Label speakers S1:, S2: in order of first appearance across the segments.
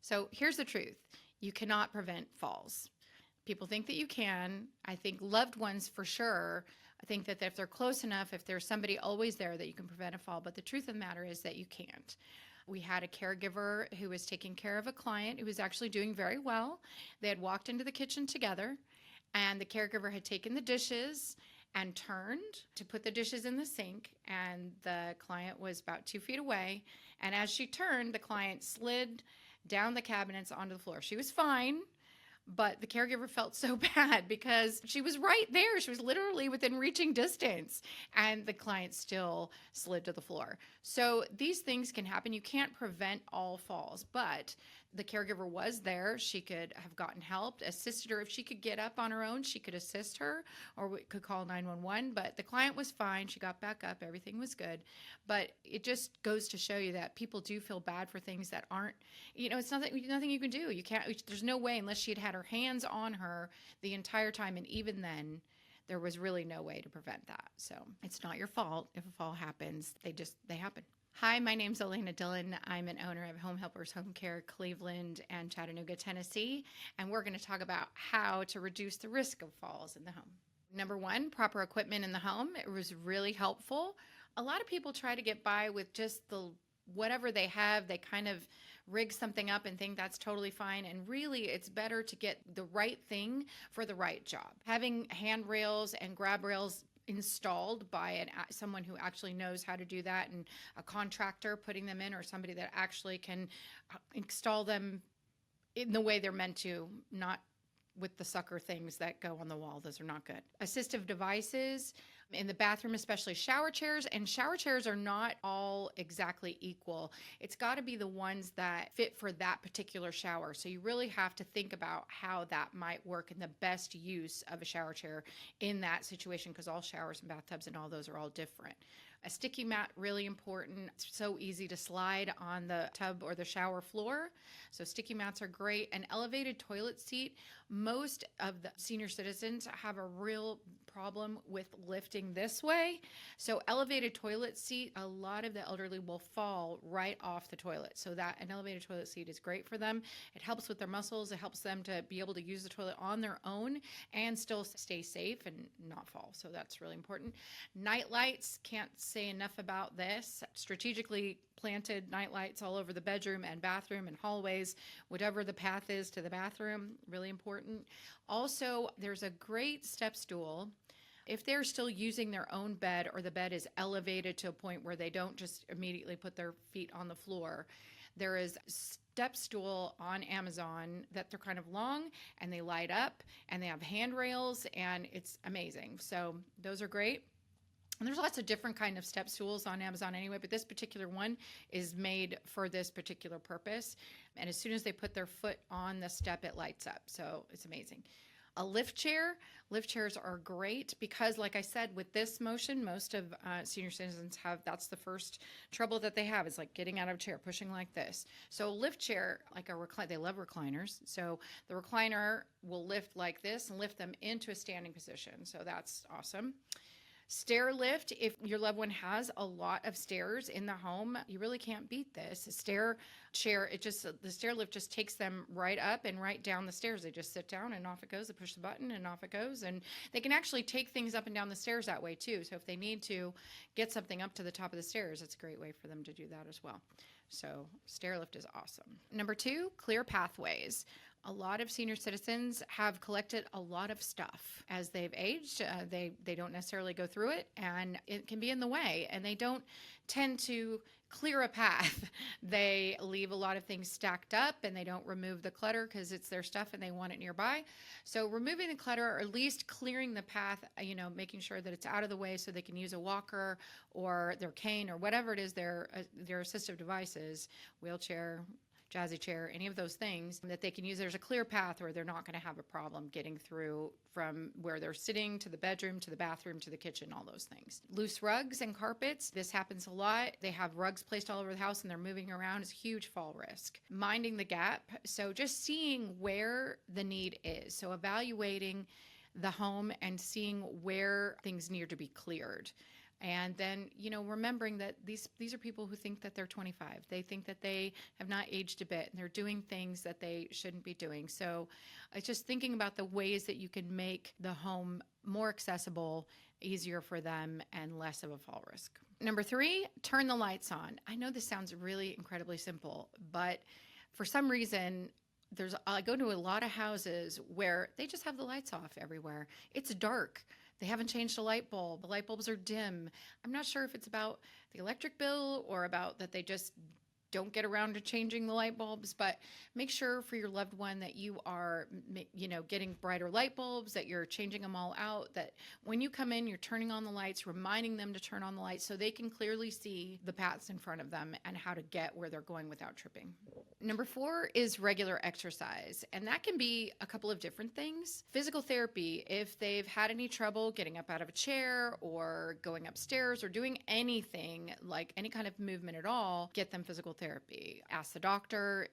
S1: So here's the truth. You cannot prevent falls. People think that you can. I think loved ones for sure. I think that if they're close enough, if there's somebody always there, that you can prevent a fall. But the truth of the matter is that you can't. We had a caregiver who was taking care of a client who was actually doing very well. They had walked into the kitchen together, and the caregiver had taken the dishes and turned to put the dishes in the sink, and the client was about 2 feet away. And as she turned, the client slid down the cabinets onto the floor. She was fine, but the caregiver felt so bad because she was right there. She was literally within reaching distance, and the client still slid to the floor. So these things can happen. You can't prevent all falls, but the caregiver was there. She could have gotten help, assisted her. If she could get up on her own, she could assist her, or we could call 911. But the client was fine. She got back up. Everything was good. But it just goes to show you that people do feel bad for things that aren't, it's nothing you can do. You can't, there's no way, unless she had had her hands on her the entire time. And even then, there was really no way to prevent that. So it's not your fault if a fall happens. They happen. Hi, my name's Elena Dillon. I'm an owner of Home Helpers Home Care Cleveland and Chattanooga, Tennessee, and we're going to talk about how to reduce the risk of falls in the home. Number one, proper equipment in the home. It was really helpful. A lot of people try to get by with just whatever they have. They kind of rig something up and think that's totally fine. And really, it's better to get the right thing for the right job. Having handrails and grab rails installed by someone who actually knows how to do that, and a contractor putting them in, or somebody that actually can install them in the way they're meant to, not with the sucker things that go on the wall. Those are not good. Assistive devices in the bathroom, especially shower chairs, and shower chairs are not all exactly equal. It's got to be the ones that fit for that particular shower. So you really have to think about how that might work and the best use of a shower chair in that situation, because all showers and bathtubs and all those are all different. A sticky mat, really important. It's so easy to slide on the tub or the shower floor. So sticky mats are great. An elevated toilet seat. Most of the senior citizens have a real problem with lifting this way. So elevated toilet seat, a lot of the elderly will fall right off the toilet. So that an elevated toilet seat is great for them. It helps with their muscles. It helps them to be able to use the toilet on their own and still stay safe and not fall. So that's really important. Night lights, can't say enough about this. Strategically planted night lights all over the bedroom and bathroom and hallways, whatever the path is to the bathroom, really important. Also, there's a great step stool. If they're still using their own bed, or the bed is elevated to a point where they don't just immediately put their feet on the floor, there is step stool on Amazon that they're kind of long and they light up and they have handrails, and it's amazing. So those are great. And there's lots of different kind of step stools on Amazon anyway, but this particular one is made for this particular purpose. And as soon as they put their foot on the step, it lights up. So it's amazing. A lift chair. Lift chairs are great because, like I said, with this motion, most of senior citizens that's the first trouble that they have, is like getting out of a chair, pushing like this. So a lift chair, like they love recliners. So the recliner will lift like this and lift them into a standing position. So that's awesome. Stair lift, if your loved one has a lot of stairs in the home, you really can't beat this. A stair chair, the stair lift just takes them right up and right down the stairs. They just sit down and off it goes. They push the button and off it goes. And they can actually take things up and down the stairs that way too. So if they need to get something up to the top of the stairs, it's a great way for them to do that as well. So stair lift is awesome. Number two, clear pathways. A lot of senior citizens have collected a lot of stuff as they've aged. They don't necessarily go through it, and it can be in the way, and they don't tend to clear a path. They leave a lot of things stacked up, and they don't remove the clutter because it's their stuff and they want it nearby. So removing the clutter, or at least clearing the path, making sure that it's out of the way so they can use a walker or their cane or whatever it is, their assistive devices, wheelchair, jazzy chair, any of those things that they can use. There's a clear path where they're not going to have a problem getting through from where they're sitting to the bedroom, to the bathroom, to the kitchen, all those things. Loose rugs and carpets. This happens a lot. They have rugs placed all over the house and they're moving around. It's a huge fall risk. Minding the gap. So just seeing where the need is. So evaluating the home and seeing where things need to be cleared. And then, remembering that these are people who think that they're 25. They think that they have not aged a bit and they're doing things that they shouldn't be doing. So it's just thinking about the ways that you can make the home more accessible, easier for them, and less of a fall risk. Number 3, turn the lights on. I know this sounds really incredibly simple, but for some reason, I go to a lot of houses where they just have the lights off everywhere. It's dark. They haven't changed a light bulb. The light bulbs are dim. I'm not sure if it's about the electric bill or about that they just don't get around to changing the light bulbs, but make sure for your loved one that you are, getting brighter light bulbs, that you're changing them all out, that when you come in, you're turning on the lights, reminding them to turn on the lights so they can clearly see the paths in front of them and how to get where they're going without tripping. Number 4 is regular exercise, and that can be a couple of different things. Physical therapy, if they've had any trouble getting up out of a chair or going upstairs or doing anything like any kind of movement at all, get them physical therapy. Ask the doctor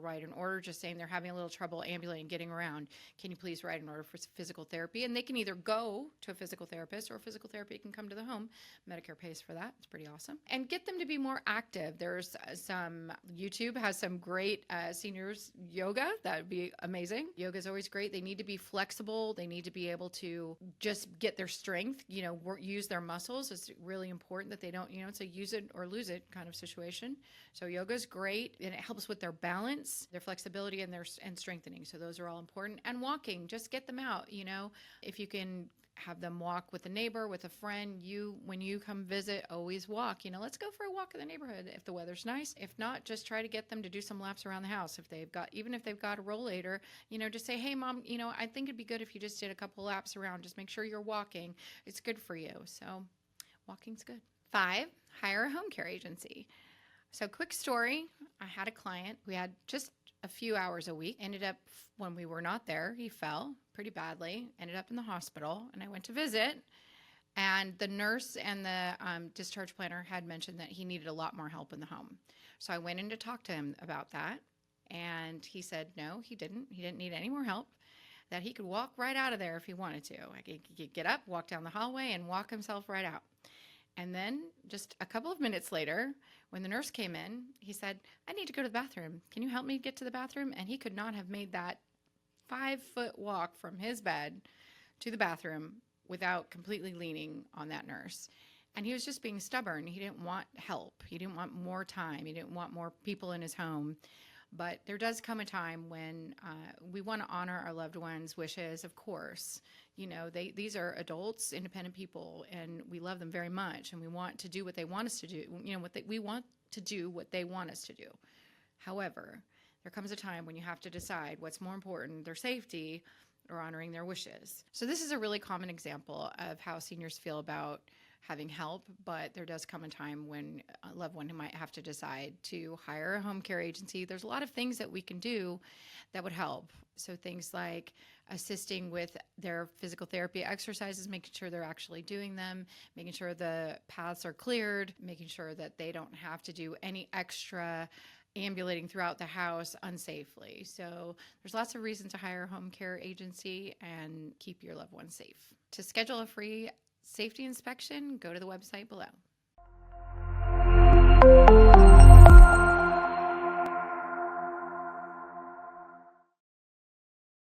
S1: write an order just saying they're having a little trouble ambulating, getting around. Can you please write an order for physical therapy? And they can either go to a physical therapist or physical therapy can come to the home. Medicare pays for that. It's pretty awesome. And get them to be more active. There's YouTube has some great seniors yoga. That would be amazing. Yoga is always great. They need to be flexible. They need to be able to just get their strength, use their muscles. It's really important that they don't, it's a use it or lose it kind of situation. So yoga is great, and it helps with their balance, their flexibility, and strengthening. So those are all important. And walking, just get them out. If you can have them walk with a neighbor, with a friend, when you come visit, always walk. Let's go for a walk in the neighborhood if the weather's nice. If not, just try to get them to do some laps around the house. Even if they've got a rollator, just say, hey mom, I think it'd be good if you just did a couple laps around. Just make sure you're walking. It's good for you. So walking's good. 5, hire a home care agency. So quick story, I had a client who had just a few hours a week, ended up when we were not there, he fell pretty badly, ended up in the hospital, and I went to visit, and the nurse and the discharge planner had mentioned that he needed a lot more help in the home. So I went in to talk to him about that, and he said no, he didn't need any more help, that he could walk right out of there if he wanted to. He could get up, walk down the hallway, and walk himself right out. And then just a couple of minutes later, when the nurse came in, he said, I need to go to the bathroom. Can you help me get to the bathroom? And he could not have made that 5-foot walk from his bed to the bathroom without completely leaning on that nurse. And he was just being stubborn. He didn't want help. He didn't want more time. He didn't want more people in his home. But there does come a time when we want to honor our loved ones' wishes, of course. These are adults, independent people, and we love them very much, and we want to do what they want us to do. We want to do what they want us to do. However, there comes a time when you have to decide what's more important, their safety or honoring their wishes. So this is a really common example of how seniors feel about having help, but there does come a time when a loved one might have to decide to hire a home care agency. There's a lot of things that we can do that would help. So things like assisting with their physical therapy exercises, making sure they're actually doing them, making sure the paths are cleared, making sure that they don't have to do any extra ambulating throughout the house unsafely. So there's lots of reasons to hire a home care agency and keep your loved ones safe. To schedule a free safety inspection, go to the website below.